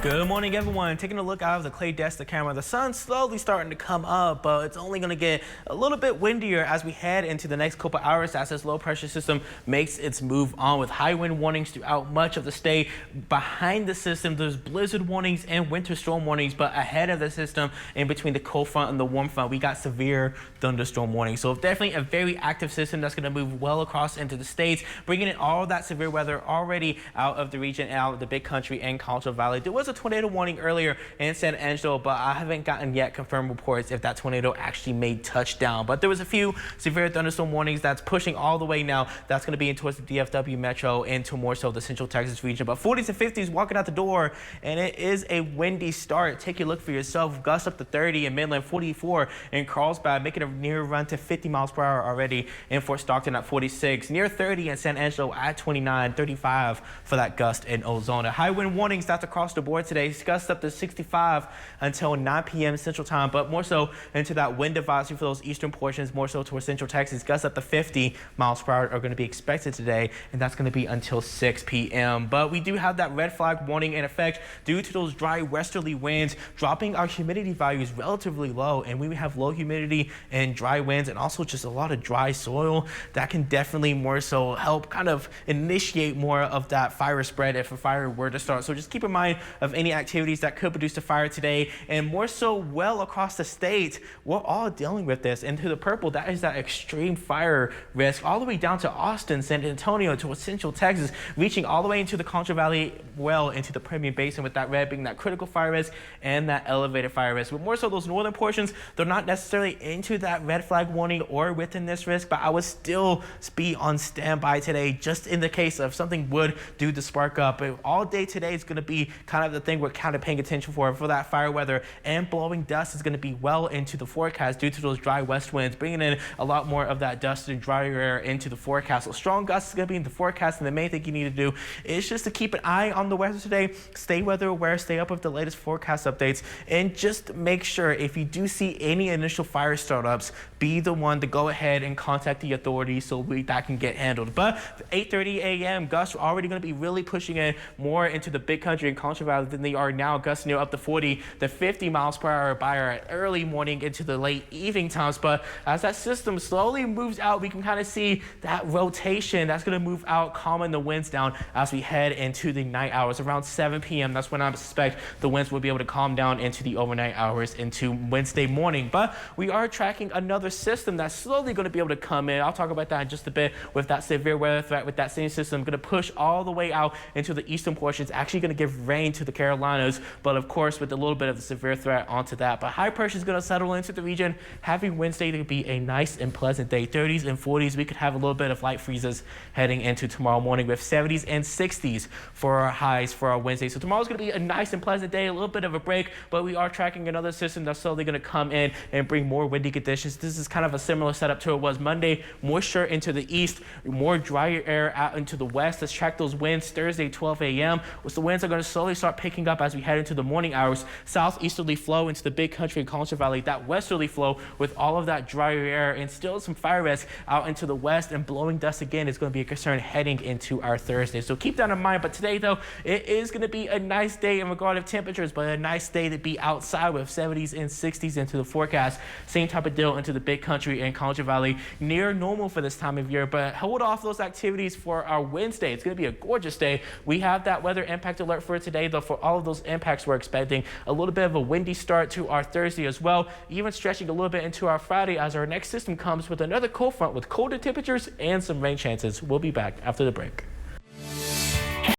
Good morning, everyone. Taking a look out of the Clay Desta camera, the sun's slowly starting to come up, but it's only going to get a little bit windier as we head into the next couple hours as this low pressure system makes its move on with high wind warnings throughout much of the state. Behind the system, there's blizzard warnings and winter storm warnings, but ahead of the system, in between the cold front and the warm front, we got severe thunderstorm warnings. So definitely a very active system that's going to move well across into the states, bringing in all that severe weather already out of the region, out of the big country and Colorado Valley. There was a tornado warning earlier in San Angelo, but I haven't gotten yet confirmed reports if that tornado actually made touchdown. But there was a few severe thunderstorm warnings that's pushing all the way now. That's going to be in towards the DFW metro into more so the central Texas region. But 40s and 50s walking out the door, and it is a windy start. Take a look for yourself. Gusts up to 30 in Midland, 44 in Carlsbad, making a near run to 50 miles per hour already in Fort Stockton at 46, near 30 in San Angelo at 29, 35 for that gust in Ozona. High wind warnings that's across the board today. Gusts up to 65 until 9 p.m. Central Time, but more so into that wind advisory for those eastern portions, more so towards Central Texas. Gusts up to 50 miles per hour are going to be expected today, and that's going to be until 6 p.m. But we do have that red flag warning in effect due to those dry westerly winds, dropping our humidity values relatively low, and we have low humidity and dry winds, and also just a lot of dry soil that can definitely more so help kind of initiate more of that fire spread if a fire were to start. So just keep in mind of any activities that could produce a fire today, and more so well across the state. We're all dealing with this. And to the purple, that is that extreme fire risk all the way down to Austin, San Antonio, to Central Texas, reaching all the way into the Contra Valley, well into the Permian Basin, with that red being that critical fire risk and that elevated fire risk. But more so those northern portions, they're not necessarily into that red flag warning or within this risk, but I would still be on standby today just in the case of something would do to spark up. But all day today is going to be kind of the thing we're kind of paying attention for that fire weather, and blowing dust is going to be well into the forecast due to those dry west winds, bringing in a lot more of that dust and drier air into the forecast. So strong gusts is going to be in the forecast, and the main thing you need to do is just to keep an eye on the weather today, stay weather aware, stay up with the latest forecast updates, and just make sure if you do see any initial fire startups, be the one to go ahead and contact the authorities so that can get handled. But 8:30 a.m. gusts are already going to be really pushing in more into the big country and Contra Valley than they are now. Gusts near up to 40 to 50 miles per hour by our early morning into the late evening times. But as that system slowly moves out, we can kind of see that rotation that's going to move out, calming the winds down as we head into the night hours. Around 7 p.m. that's when I suspect the winds will be able to calm down into the overnight hours into Wednesday morning. But we are tracking another system that's slowly going to be able to come in. I'll talk about that in just a bit, with that severe weather threat, with that same system going to push all the way out into the eastern portions, actually going to give rain to the Carolinas, but of course with a little bit of the severe threat onto that. But high pressure is going to settle into the region, having Wednesday to be a nice and pleasant day. 30s and 40s, we could have a little bit of light freezes heading into tomorrow morning, with 70s and 60s for our highs for our Wednesday. So tomorrow's going to be a nice and pleasant day, a little bit of a break, but we are tracking another system that's slowly going to come in and bring more windy conditions. This is kind of a similar setup to it was Monday. Moisture into the east, more drier air out into the west. Let's track those winds Thursday 12 a.m. with the winds are going to slowly start picking up as we head into the morning hours. Southeasterly flow into the big country and Contra Valley, that westerly flow with all of that drier air, and still some fire risk out into the west, and blowing dust again is going to be a concern heading into our Thursday. So keep that in mind. But today though, it is going to be a nice day in regard of temperatures, but a nice day to be outside with 70s and 60s into the forecast. Same type of deal into the big country and Contra Valley, near normal for this time of year. But hold off those activities for our Wednesday. It's going to be a gorgeous day. We have that weather impact alert for today though. For all of those impacts, we're expecting a little bit of a windy start to our Thursday as well, even stretching a little bit into our Friday as our next system comes with another cold front with colder temperatures and some rain chances. We'll be back after the break.